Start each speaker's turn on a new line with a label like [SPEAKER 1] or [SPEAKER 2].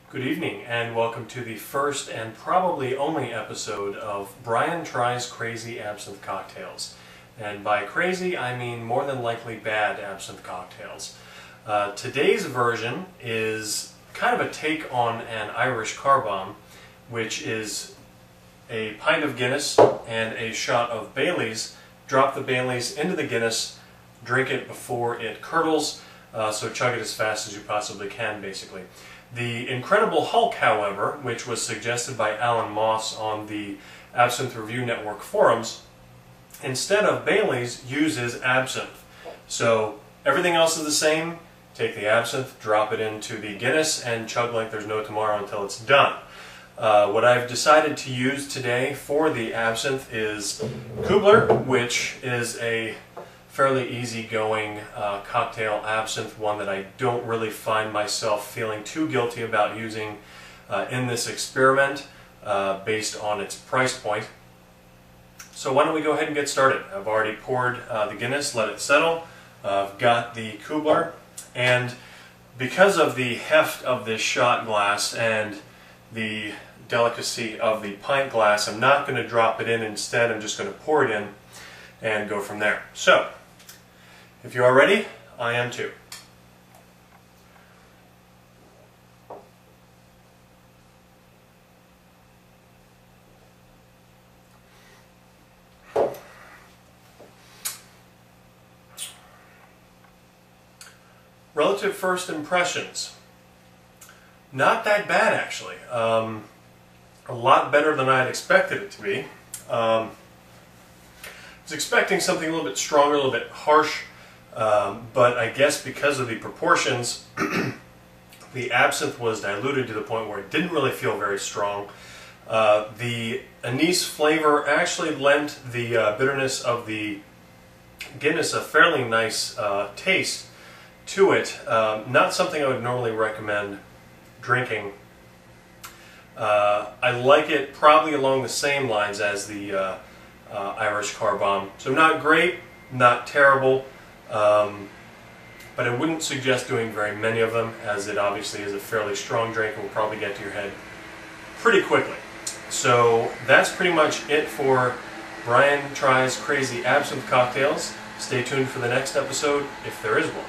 [SPEAKER 1] Good evening and welcome to the first and probably only episode of Brian Tries Crazy Absinthe Cocktails. And by crazy I mean more than likely bad absinthe cocktails. Today's version is kind of a take on an Irish carbomb, which is a pint of Guinness and a shot of Bailey's. Drop the Bailey's into the Guinness, drink it before it curdles, so chug it as fast as you possibly can, basically. The Incredible Hulk, however, which was suggested by Alan Moss on the Absinthe Review Network forums, instead of Bailey's, uses absinthe. So everything else is the same. Take the absinthe, drop it into the Guinness, and chug like there's no tomorrow until it's done. What I've decided to use today for the absinthe is Kubler, which is a fairly easygoing cocktail absinthe, one that I don't really find myself feeling too guilty about using in this experiment based on its price point. So why don't we go ahead and get started. I've already poured the Guinness, let it settle. I've got the Kubler, and because of the heft of this shot glass and the delicacy of the pint glass, I'm not going to drop it in. Instead, I'm just going to pour it in and go from there. So, if you are ready, I am too. Relative first impressions. Not that bad, actually. A lot better than I had expected it to be. I was expecting something a little bit stronger, a little bit harsh, but I guess because of the proportions, the absinthe was diluted to the point where it didn't really feel very strong. The anise flavor actually lent the bitterness of the Guinness a fairly nice taste to it. Not something I would normally recommend drinking. I like it probably along the same lines as the Irish carbomb. So not great, not terrible, but I wouldn't suggest doing very many of them, as it obviously is a fairly strong drink and will probably get to your head pretty quickly. So that's pretty much it for Brian Tries Crazy Absinthe Cocktails. Stay tuned for the next episode, if there is one.